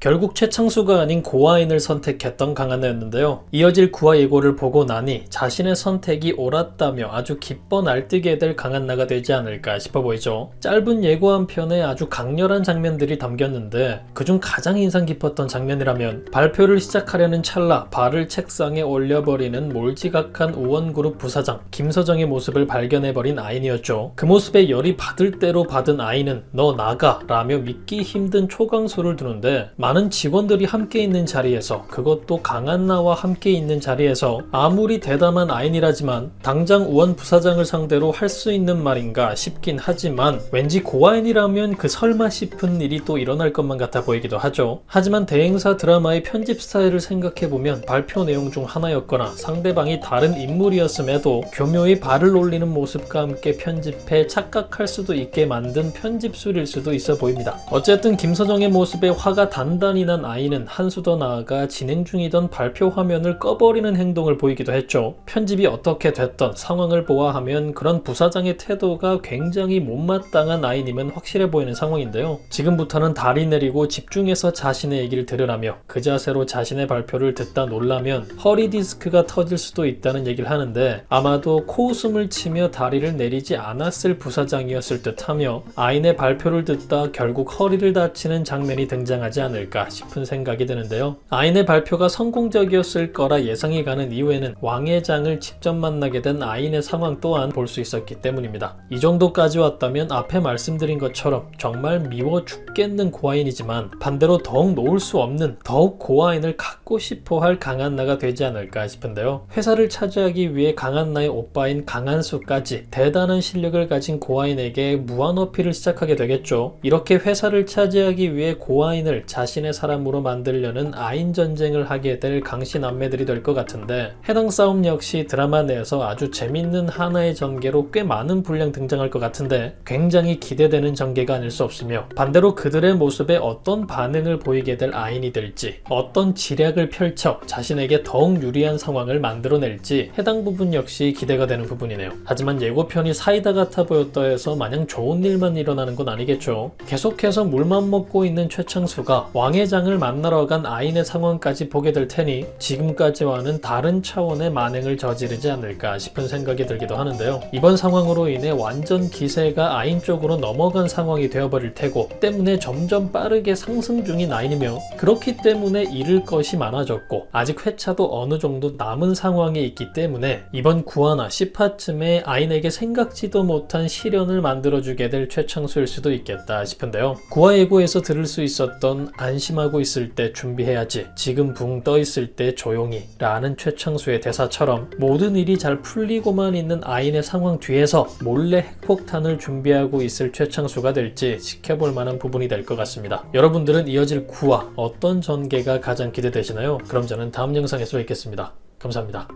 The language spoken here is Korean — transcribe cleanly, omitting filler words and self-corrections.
결국 최창수가 아닌 고아인을 선택했던 강한나였는데요. 이어질 구화 예고를 보고 나니 자신의 선택이 옳았다며 아주 기뻐 날뛰게 될 강한나가 되지 않을까 싶어 보이죠. 짧은 예고 한 편에 아주 강렬한 장면들이 담겼는데 그중 가장 인상 깊었던 장면이라면 발표를 시작하려는 찰나 발을 책상에 올려버리는 몰지각한 우원그룹 부사장 김서정의 모습을 발견해버린 아인이었죠. 그 모습에 열이 받을 대로 받은 아인은 너 나가 라며 믿기 힘든 초강수를 두는데 많은 직원들이 함께 있는 자리에서, 그것도 강한나와 함께 있는 자리에서 아무리 대담한 아인이라지만 당장 우원 부사장을 상대로 할 수 있는 말인가 싶긴 하지만 왠지 고아인이라면 그 설마 싶은 일이 또 일어날 것만 같아 보이기도 하죠. 하지만 대행사 드라마의 편집 스타일을 생각해보면 발표 내용 중 하나였거나 상대방이 다른 인물이었음에도 교묘히 발을 올리는 모습과 함께 편집해 착각할 수도 있게 만든 편집술일 수도 있어 보입니다. 어쨌든 김서정의 모습에 화가 단단히 난 아이는 한 수 더 나아가 진행 중이던 발표 화면을 꺼버리는 행동을 보이기도 했죠. 편집이 어떻게 됐던 상황을 보아하면 그런 부사장의 태도가 굉장히 못마땅한 아이님은 확실해 보이는 상황인데요. 지금부터는 다리 내리고 집중해서 자신의 얘기를 들으라며 그 자세로 자신의 발표를 듣다 놀라면 허리 디스크가 터질 수도 있다는 얘기를 하는데 아마도 코웃음을 치며 다리를 내리지 않았을 부사장이었을 듯하며 아인의 발표를 듣다 결국 허리를 다치는 장면이 등장하지 않을까 싶은 생각이 드는데요. 아인의 발표가 성공적이었을 거라 예상이 가는 이후에는 왕회장을 직접 만나게 된 아인의 상황 또한 볼 수 있었기 때문입니다. 이 정도까지 왔다면 앞에 말씀드린 것처럼 정말 미워 죽겠는 고아인이지만 반대로 더욱 놓을 수 없는 더욱 고아인을 갖고 싶어할 강한나가 되지 않을까 싶은데요. 회사를 차지하기 위해 강한나의 오빠인 강한수까지 대단한 실력을 가진 고아인에게 무한 어필을 시작하게 되겠죠. 이렇게 회사를 차지하기 위해 고아인을 자신의 사람으로 만들려는 아인 전쟁을 하게 될 강씨남매들이 될 것 같은데 해당 싸움 역시 드라마 내에서 아주 재밌는 하나의 전개로 꽤 많은 분량 등장할 것 같은데 굉장히 기대되는 전개가 아닐 수 없으며 반대로 그들의 모습에 어떤 반응을 보이게 될 아인이 될지 어떤 지략을 펼쳐 자신에게 더욱 유리한 상황을 만들어낼지 해당 부분 역시 기대가 되는 부분이네요. 하지만 예고편이 사이다 같아 보였다 해서 마냥 좋은 일만 일어나는 건 아니겠죠. 계속해서 물만 먹고 있는 최창수가 왕회장을 만나러 간 아인의 상황까지 보게 될 테니 지금까지와는 다른 차원의 만행을 저지르지 않을까 싶은 생각이 들기도 하는데요. 이번 상황으로 인해 완전 기세가 아인 쪽으로 넘어간 상황이 되어버릴 테고 때문에 점점 빠르게 상승 중인 아인이며 그렇기 때문에 잃을 것이 많아졌고 아직 회차도 어느 정도 남은 상황에 있기 때문에 이번 9화나 10화쯤에 아인에게 생각지도 못한 시련을 만들어주게 될 최창수일 수도 있겠다 싶은데요. 9화 예고에서 들을 수 있었던 안심하고 있을 때 준비해야지, 지금 붕 떠 있을 때 조용히 라는 최창수의 대사처럼 모든 일이 잘 풀리고만 있는 아인의 상황 뒤에서 몰래 핵폭탄을 준비하고 있을 최창수가 될지 지켜볼 만한 부분이 될 것 같습니다. 여러분들은 이어질 9화 어떤 전개가 가장 기대되시나요? 그럼 저는 다음 영상에서 뵙겠습니다. 감사합니다.